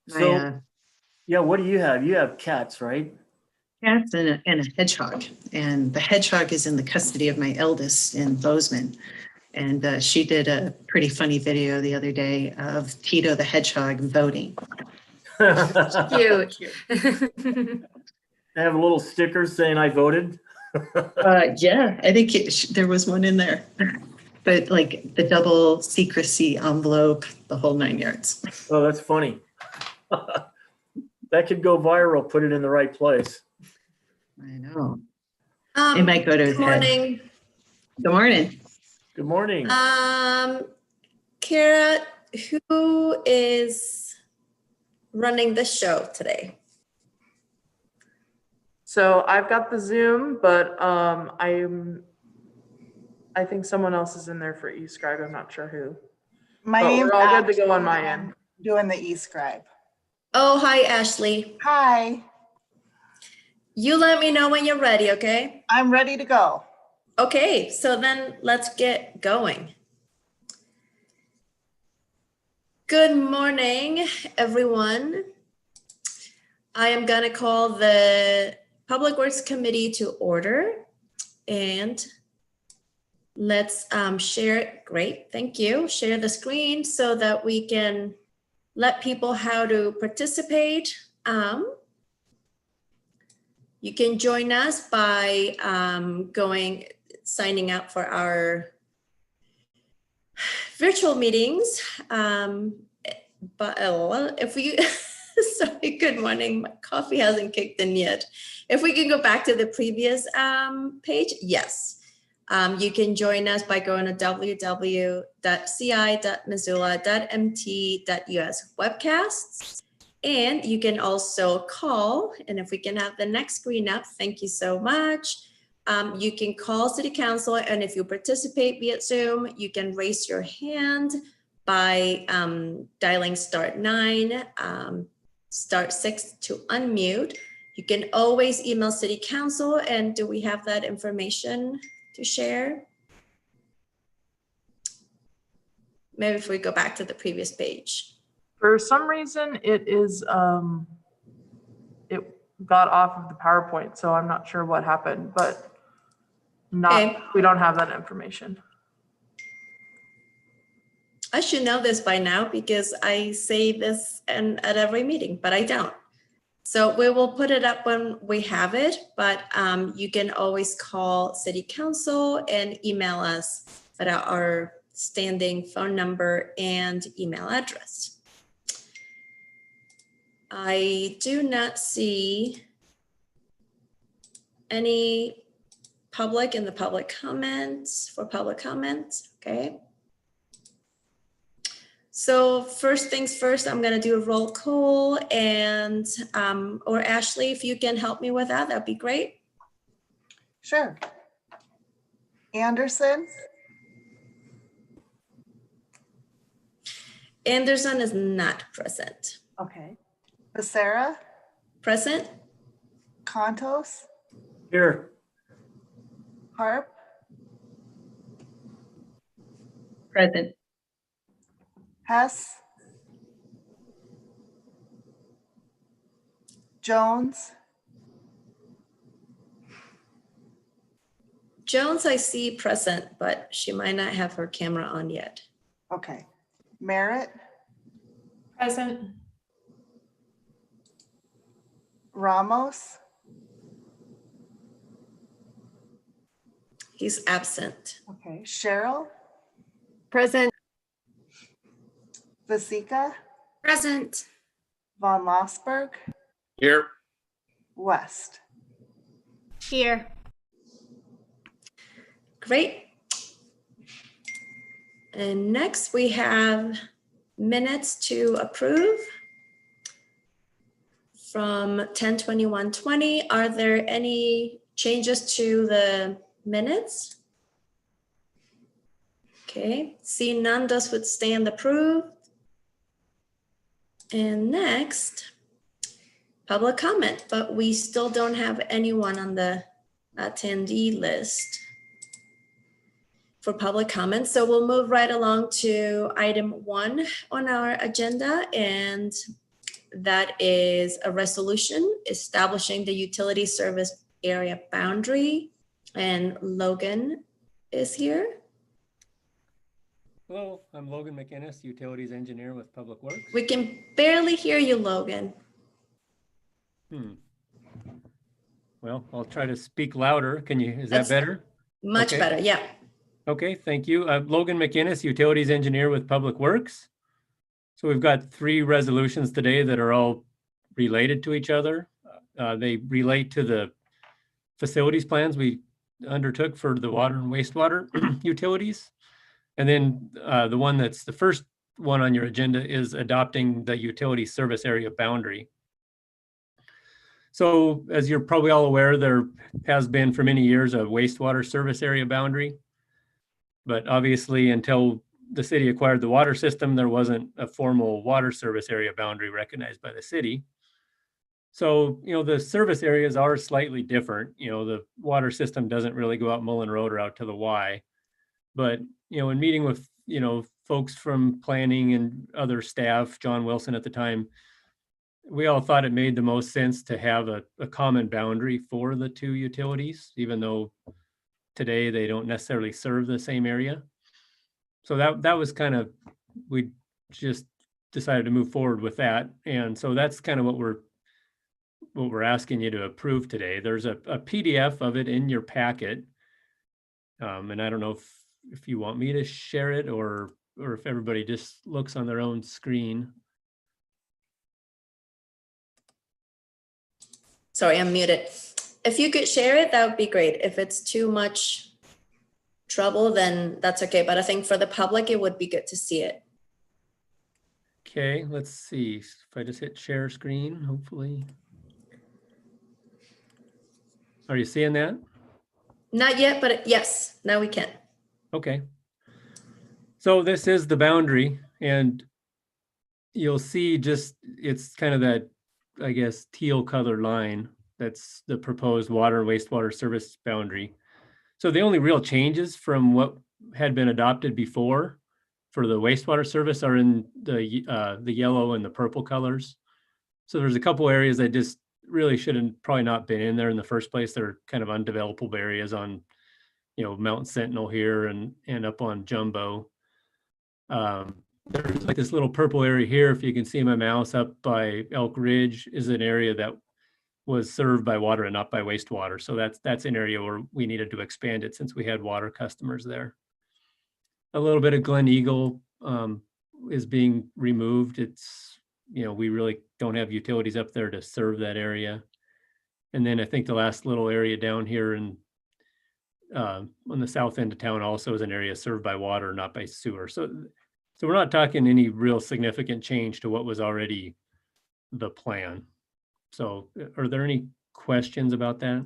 My So, yeah, what do you have? You have cats, right? cats and a hedgehog. And the hedgehog is in the custody of my eldest in Bozeman. And she did a pretty funny video the other day of Tito the hedgehog voting. Cute. I have a little sticker saying I voted. Yeah, I think there was one in there. But like the double secrecy envelope, the whole 9 yards. Oh, that's funny. That could go viral. Put it in the right place. I know. It might go to his Good head. morning. Good morning. Good morning. Kara, who is running the show today? So I've got the Zoom, but I think someone else is in there for eScribe. I'm not sure who. My But name's we're all good to go on Ashley, my and end. I'm doing the eScribe. Oh, hi, Ashley. Hi, You let me know when you're ready, okay? I'm ready to go. Okay, so then let's get going. Good morning, everyone. I am gonna call the Public Works Committee to order, and let's share. Great, thank you. Share the screen so that we can let people how to participate. You can join us by signing up for our virtual meetings. But if we, sorry, good morning. My coffee hasn't kicked in yet. If we can go back to the previous page, yes. You can join us by going to www.ci.missoula.mt.us webcasts. And you can also call, and if we can have the next screen up, thank you so much. You can call City Council, and if you participate via Zoom, you can raise your hand by dialing *9, *6 to unmute. You can always email City Council, and do we have that information to share? Maybe if we go back to the previous page. For some reason, it got off of the PowerPoint, so I'm not sure what happened, but Okay. we don't have that information. I should know this by now because I say this at every meeting, but I don't. So we will put it up when we have it, but you can always call City Council and email us at our standing phone number and email address. I do not see any public in the public comments for public comments, okay? So first things first, I'm gonna do a roll call and, or Ashley, if you can help me with that, that'd be great. Sure. Anderson, Anderson is not present. okay. Becerra, Present? Contos, Here. Harp, Present. Hess, Jones, Jones, I see present, but she might not have her camera on yet. okay. Merritt, Present. Ramos, He's absent. okay. Cheryl, Present. Vasika, Present. Von Lossberg, Here. West. Here. Great. And next we have minutes to approve from 10/21/20. Are there any changes to the minutes? Okay, see none, thus would stand approved. And next, public comment, but we still don't have anyone on the attendee list for public comment. So we'll move right along to item 1 on our agenda, and that is a resolution establishing the utility service area boundary. And Logan is here. Hello, I'm Logan McInnes, Utilities Engineer with Public Works. We can barely hear you, Logan. Well, I'll try to speak louder. Is That's- that better? Much Okay. better, yeah. Okay, thank you. Logan McInnes, Utilities Engineer with Public Works. So we've got 3 resolutions today that are all related to each other. They relate to the facilities plans we undertook for the water and wastewater utilities. And then the one that's the first one on your agenda is adopting the utility service area boundary. So as you're probably all aware, there has been for many years a wastewater service area boundary. But obviously, until the city acquired the water system, there wasn't a formal water service area boundary recognized by the city. So, the service areas are slightly different. The water system doesn't really go out Mullen Road or out to the Y. But, in meeting with, folks from planning and other staff, John Wilson at the time, we all thought it made the most sense to have a common boundary for the 2 utilities, even though today they don't necessarily serve the same area. So that was kind of, we just decided to move forward with that. And so that's kind of what we're asking you to approve today. There's a PDF of it in your packet. And I don't know if you want me to share it or if everybody just looks on their own screen. Sorry, I'm muted. If you could share it, that would be great. If it's too much trouble, then that's okay. But I think for the public, it would be good to see it. Okay, let's see. If I just hit share screen, hopefully. Are you seeing that? Not yet, but yes, now we can. Okay. So this is the boundary, and you'll see it's kind of that, I guess, teal colored line. That's the proposed water and wastewater service boundary. So the only real changes from what had been adopted before for the wastewater service are in the yellow and the purple colors. So there's a couple areas that just really shouldn't probably not been in there in the first place. They're kind of undevelopable areas on, Mount Sentinel here and up on Jumbo. There's like this little purple area here. If you can see my mouse up by Elk Ridge is an area that was served by water and not by wastewater. So that's an area where we needed to expand it since we had water customers there. A little bit of Glen Eagle is being removed. It's, we really don't have utilities up there to serve that area. And then I think the last little area down here on the south end of town also is an area served by water, not by sewer. So we're not talking any real significant change to what was already the plan. So are there any questions about that?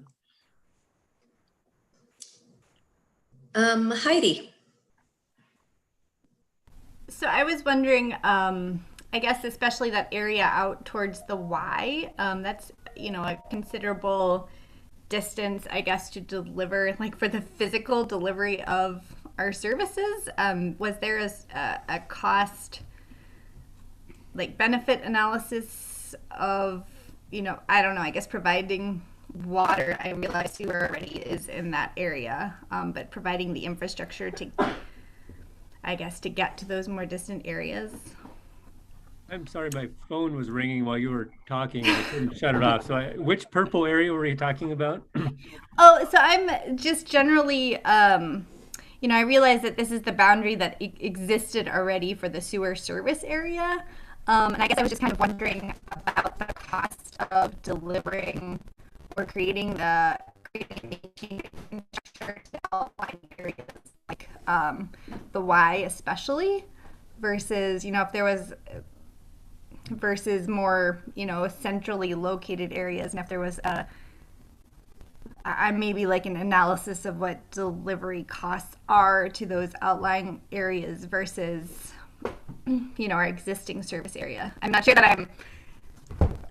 Heidi. So I was wondering, I guess especially that area out towards the Y, that's, a considerable distance, I guess, to deliver, like for the physical delivery of our services. Was there a cost, like benefit analysis of, I don't know, I guess providing water? I realize sewer already is in that area, but providing the infrastructure to, I guess, to get to those more distant areas. I'm sorry, my phone was ringing while you were talking. I couldn't shut it off. So which purple area were you talking about? Oh, so I'm just generally, I realize that this is the boundary that existed already for the sewer service area. And I guess I was just kind of wondering about the cost of delivering or creating and maintaining infrastructure to outlying areas like the Y especially, versus, if there was versus more, centrally located areas, and if there was maybe like an analysis of what delivery costs are to those outlying areas versus, our existing service area. I'm not sure that I'm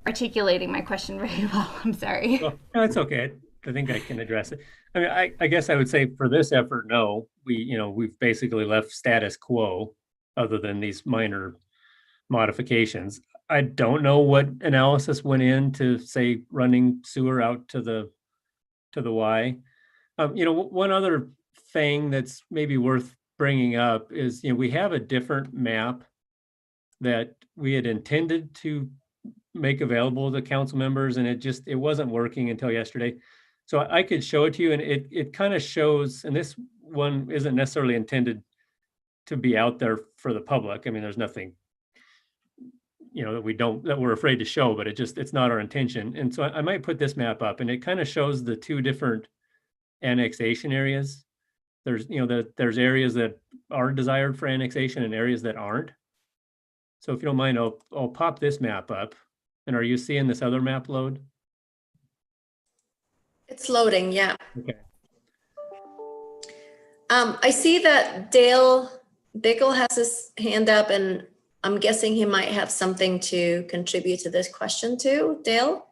articulating my question very well. I'm sorry. Well, no, it's okay. I think I can address it. I mean, I guess I would say for this effort, no, we've basically left status quo other than these minor modifications. I don't know what analysis went into, say, running sewer out to the Y. One other thing that's maybe worth bringing up is, we have a different map that we had intended to make available to council members, and it wasn't working until yesterday. So I could show it to you, and it kind of shows, and this one isn't necessarily intended to be out there for the public. I mean, there's nothing, that we're afraid to show, but it's not our intention. And so I might put this map up, and it kind of shows the two different annexation areas. There's, there's areas that are desired for annexation and areas that aren't. So if you don't mind, I'll pop this map up. And are you seeing this other map load? It's loading, yeah. Okay. I see that Dale Bickle has his hand up, and I'm guessing he might have something to contribute to this question too. Dale?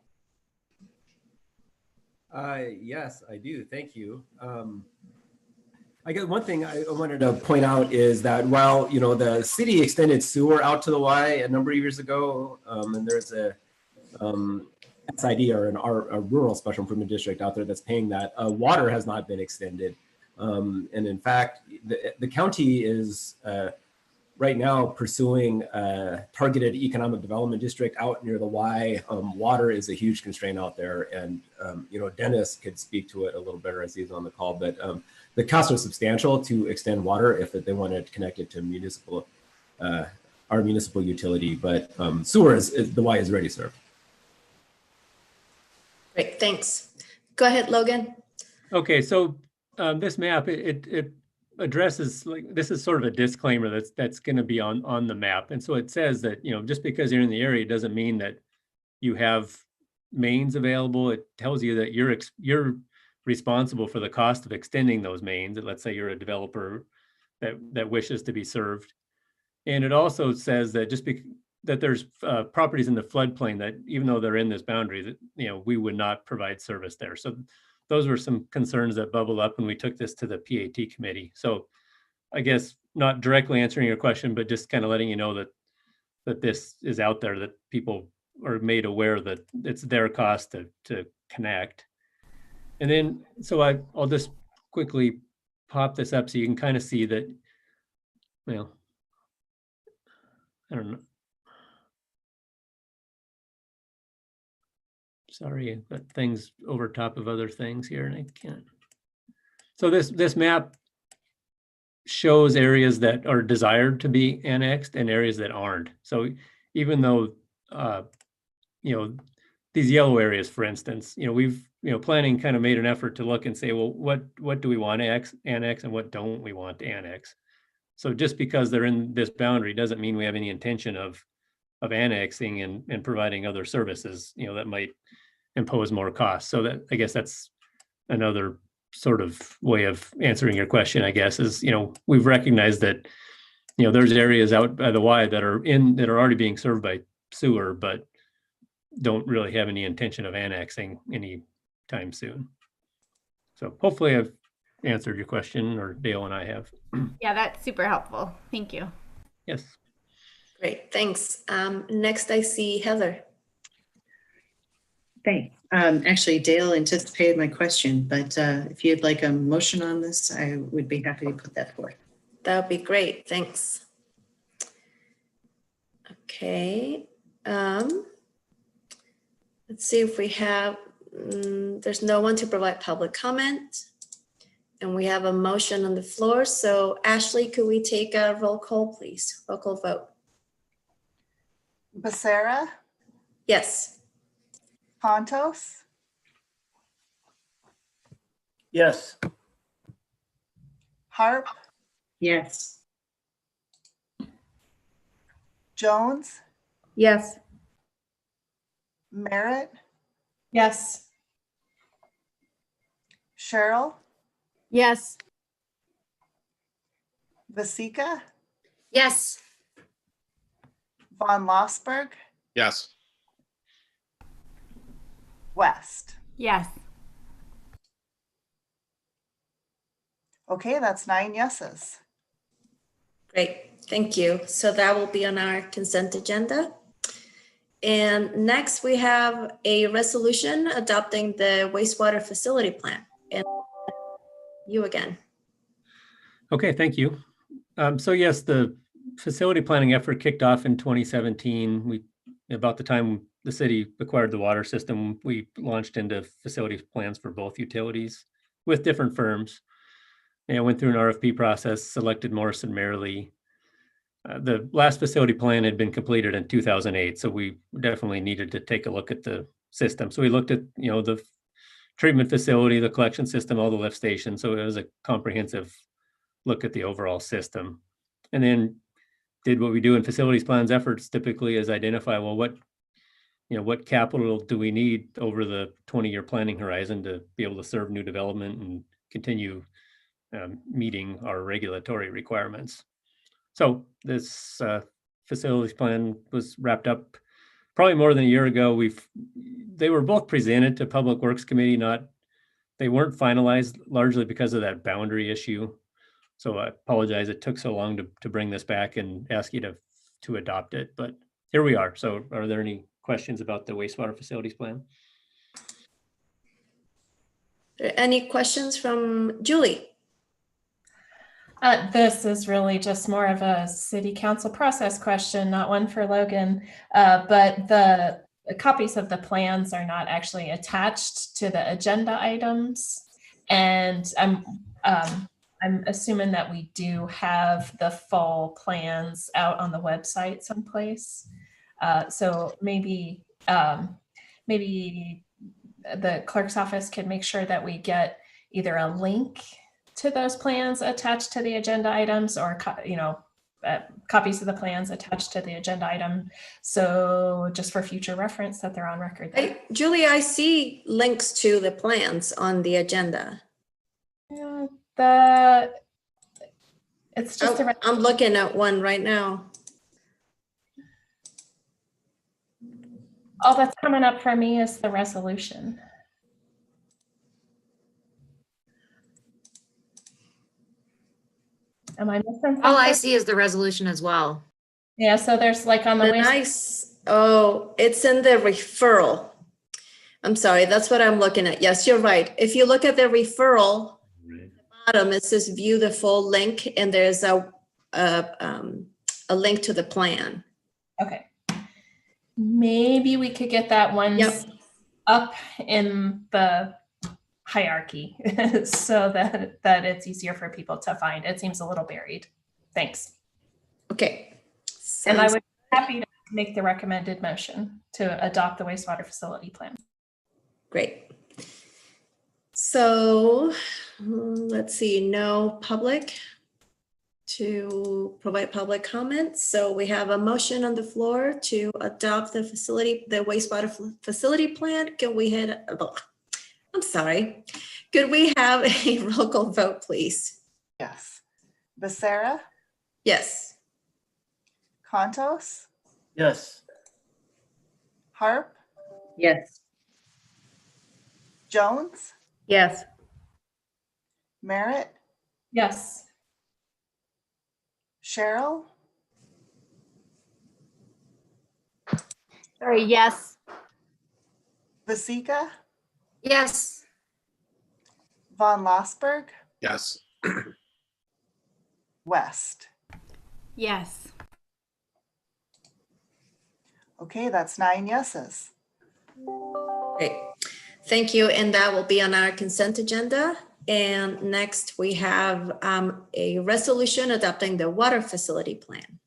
Yes, I do. Thank you. I guess one thing I wanted to point out is that while, the city extended sewer out to the Y a number of years ago, and there's a SID or a rural special improvement district out there that's paying that, water has not been extended. And in fact, the county is right now pursuing a targeted economic development district out near the Y. Water is a huge constraint out there. And, Dennis could speak to it a little better as he's on the call, but the costs are substantial to extend water if they want to connect it to our municipal utility. But sewer is the Y is already served. Great, thanks. Go ahead, Logan. Okay, so this map, it addresses, like, this is sort of a disclaimer that's going to be on the map. And so it says that, just because you're in the area doesn't mean that you have mains available. It tells you that you're responsible for the cost of extending those mains. And let's say you're a developer that wishes to be served. And it also says that that there's properties in the floodplain that, even though they're in this boundary, that, we would not provide service there. So those were some concerns that bubbled up when we took this to the PAT committee. So I guess not directly answering your question, but just kind of letting you know that this is out there, that people are made aware that it's their cost to connect. And then, so I'll just quickly pop this up so you can kind of see that, well, I don't know. Sorry, but things over top of other things here, and I can't. So this map shows areas that are desired to be annexed and areas that aren't. So even though, these yellow areas, for instance, we've, planning kind of made an effort to look and say, well, what do we want to annex and what don't we want to annex? So just because they're in this boundary doesn't mean we have any intention of annexing and providing other services, that might impose more costs. So that, I guess that's another sort of way of answering your question, I guess, is, we've recognized that, there's areas out by the Y that are already being served by sewer, but don't really have any intention of annexing anytime soon. So hopefully I've answered your question, or Dale and I have. Yeah, that's super helpful. Thank you. Yes. Great, thanks. Next I see Heather. Thanks. Actually, Dale anticipated my question, but if you'd like a motion on this, I would be happy to put that forth. That would be great, thanks. Okay. Let's see if we have, there's no one to provide public comment. And we have a motion on the floor. So Ashley, could we take a roll call, please? Roll call vote. Becerra, Yes. Pontos, Yes. Harp, Yes. Jones, Yes. Merritt, Yes. Cheryl, Yes. Vasika, Yes. Von Lossberg, Yes. West. Yes. Okay, that's 9 yeses. Great. Thank you. So that will be on our consent agenda. And next we have a resolution adopting the wastewater facility plan. And you again. Okay, thank you. So yes, the facility planning effort kicked off in 2017. About the time the city acquired the water system, we launched into facility plans for both utilities with different firms. And went through an RFP process, selected Morrison Merrily. The last facility plan had been completed in 2008, so we definitely needed to take a look at the system. So we looked at, the treatment facility, the collection system, all the lift stations. So it was a comprehensive look at the overall system. And then did what we do in facilities plans efforts typically is identify, well, what capital do we need over the 20-year planning horizon to be able to serve new development and continue meeting our regulatory requirements. So this facilities plan was wrapped up probably more than a year ago. They were both presented to Public Works Committee, they weren't finalized largely because of that boundary issue. So I apologize it took so long to bring this back and ask you to adopt it, but here we are. So are there any questions about the wastewater facilities plan? Any questions from Julie? This is really just more of a city council process question, not one for Logan. But the copies of the plans are not actually attached to the agenda items. And I'm assuming that we do have the full plans out on the website someplace. So maybe the clerk's office can make sure that we get either a link to those plans attached to the agenda items, or copies of the plans attached to the agenda item. So just for future reference that they're on record there. Julie, I see links to the plans on the agenda. It's just I'm looking at one right now. all that's coming up for me is the resolution. Am I missing something? All I see is the resolution as well. Yeah, so there's like on the The way. nice, oh, it's in the referral. I'm sorry, that's what I'm looking at. Yes, you're right. If you look at the referral, Right. bottom, it says view the full link, and there's a link to the plan. Okay. Maybe we could get that one Yep. up in the hierarchy so that it's easier for people to find. It seems a little buried. Thanks. Okay. And I Sounds- would be happy to make the recommended motion to adopt the wastewater facility plan. Great. So let's see, no public to provide public comments. So we have a motion on the floor to adopt the wastewater facility plan. Can we I'm sorry. Could we have a roll call vote, please? Yes. Becerra, Yes. Contos, Yes. Harp, Yes. Jones, Yes. Merritt, Yes. Cheryl, Sorry, yes. Vasika, Yes. Von Lossberg, Yes. West. Yes. Okay, that's 9 yeses. Great. Thank you. And that will be on our consent agenda. And next we have a resolution adopting the water facility plan.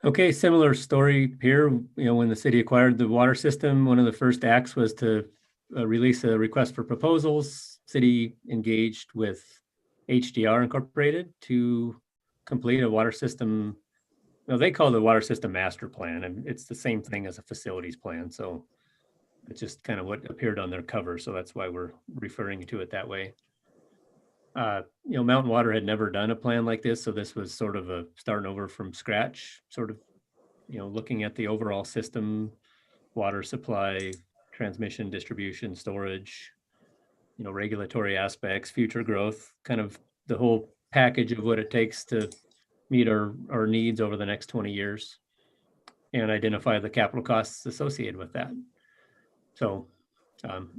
Okay, similar story here. When the city acquired the water system, one of the first acts was to release a request for proposals. City engaged with HDR Incorporated to complete a water system. They call it a water system master plan, and it's the same thing as a facilities plan. So it's just kind of what appeared on their cover. So that's why we're referring to it that way. Mountain Water had never done a plan like this. So this was sort of a starting over from scratch, sort of, looking at the overall system, water supply, transmission, distribution, storage, regulatory aspects, future growth, kind of the whole package of what it takes to meet our needs over the next 20 years and identify the capital costs associated with that. So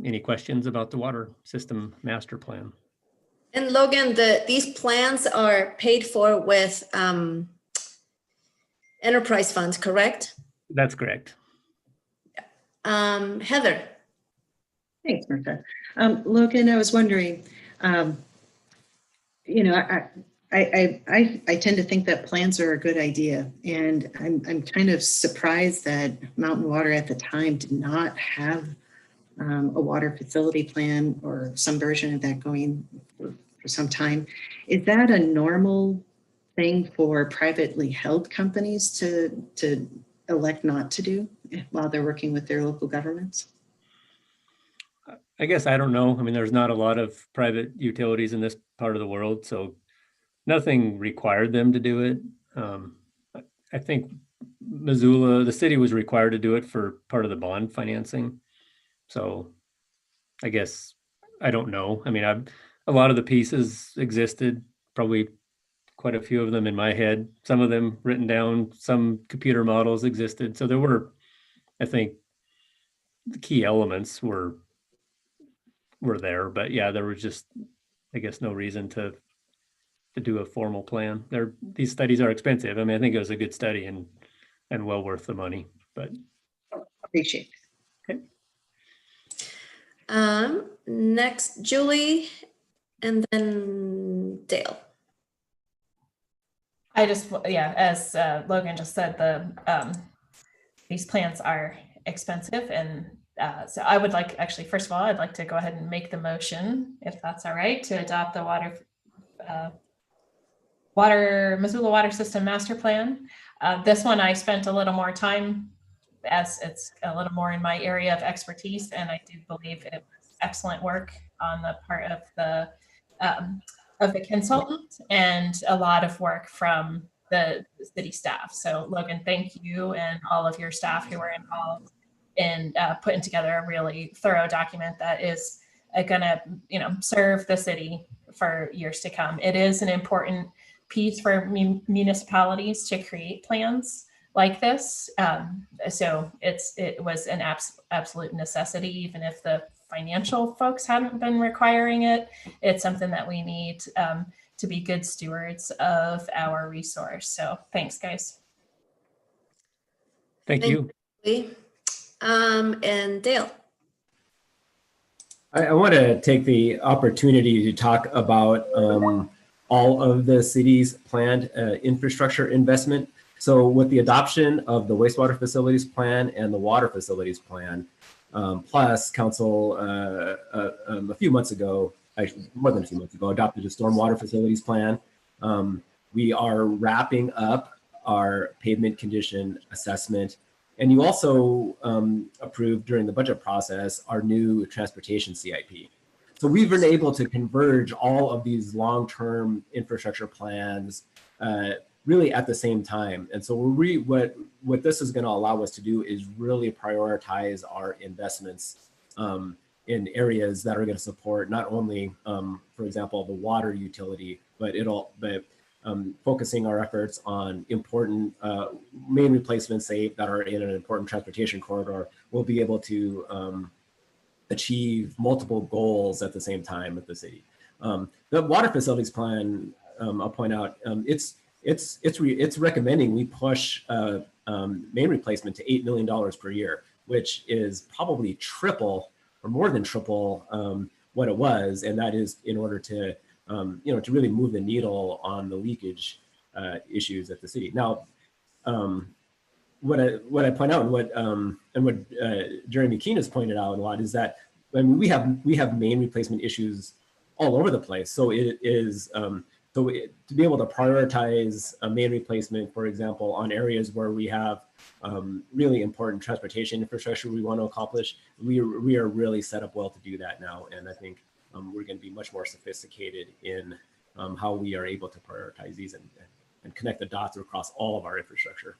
any questions about the water system master plan? And Logan, these plans are paid for with enterprise funds, correct? That's correct. Heather. Thanks, Martha. Logan, I was wondering, you know, I tend to think that plans are a good idea, and I'm kind of surprised that Mountain Water at the time did not have a water facility plan or some version of that going for some time. Is that a normal thing for privately held companies to elect not to do while they're working with their local governments? I guess I don't know. I mean, there's not a lot of private utilities in this part of the world, so nothing required them to do it. I think Missoula, the city was required to do it for part of the bond financing. So I guess I don't know. I mean, a lot of the pieces existed, probably quite a few of them in my head, some of them written down, some computer models existed. So there were, I think, the key elements were there, but yeah, there was just, I guess, no reason to do a formal plan. These studies are expensive. I mean, I think it was a good study and well worth the money, but. Appreciate it. Okay. Next, Julie, and then Dale. I just, yeah, as Logan just said, these plans are expensive, and so I would like, actually, first of all, I'd like to go ahead and make the motion, if that's all right, to adopt the Missoula Water System Master Plan. This one I spent a little more time, as it's a little more in my area of expertise, and I do believe it was excellent work on the part of the consultant, and a lot of work from the city staff. So Logan, thank you and all of your staff who were involved in putting together a really thorough document that is gonna, serve the city for years to come. It is an important piece for municipalities to create plans like this. So it was an absolute necessity, even if the financial folks hadn't been requiring it. It's something that we need to be good stewards of our resource. So thanks, guys. Thank you. And Dale. I want to take the opportunity to talk about all of the city's planned infrastructure investment. So with the adoption of the wastewater facilities plan and the water facilities plan, plus council a few months ago, actually more than a few months ago, adopted a stormwater facilities plan. We are wrapping up our pavement condition assessment. And you also approved during the budget process our new transportation CIP. So we've been able to converge all of these long-term infrastructure plans really at the same time. And so what this is going to allow us to do is really prioritize our investments in areas that are going to support not only, for example, the water utility, but focusing our efforts on important main replacements, say, that are in an important transportation corridor. We'll be able to achieve multiple goals at the same time with the city. The water facilities plan, I'll point out, it's recommending we push main replacement to $8 million per year, which is probably triple or more than triple what it was, and that is in order to to really move the needle on the leakage issues at the city. Now, what I point out and what Jeremy Keene has pointed out a lot is that we have main replacement issues all over the place. So it is to be able to prioritize a main replacement, for example, on areas where we have really important transportation infrastructure we want to accomplish, we are really set up well to do that now. And I think we're going to be much more sophisticated in how we are able to prioritize these and connect the dots across all of our infrastructure.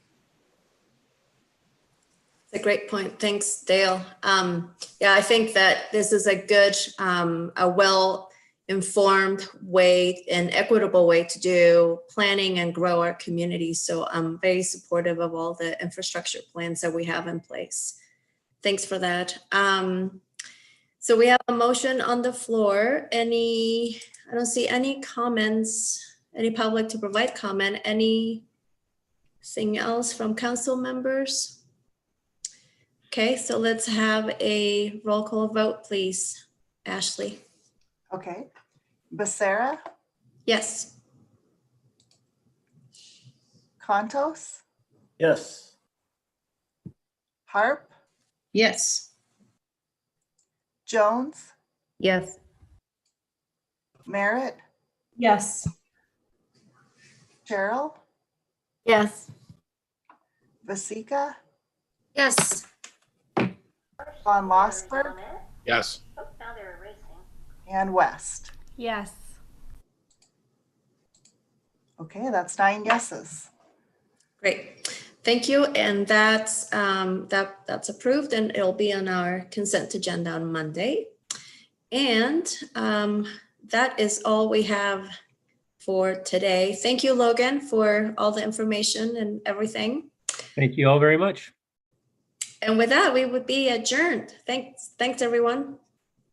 It's a great point. Thanks, Dale. Yeah, I think that this is a good, a well informed way and equitable way to do planning and grow our community. So I'm very supportive of all the infrastructure plans that we have in place. Thanks for that. So we have a motion on the floor. I don't see any comments, any public to provide comment, anything else from council members? Okay, so let's have a roll call vote, please. Ashley? Okay. Becerra, Yes. Contos, Yes. Harp, Yes. Jones, Yes. Merritt, Yes. Cheryl, Yes. Vasika, Yes. Von Lossberg, Yes. and West. Yes. Okay, that's 9 yeses. Great, thank you. And that's approved, and it'll be on our consent agenda on Monday. And that is all we have for today. Thank you, Logan, for all the information and everything. Thank you all very much. And with that, we would be adjourned. Thanks, everyone.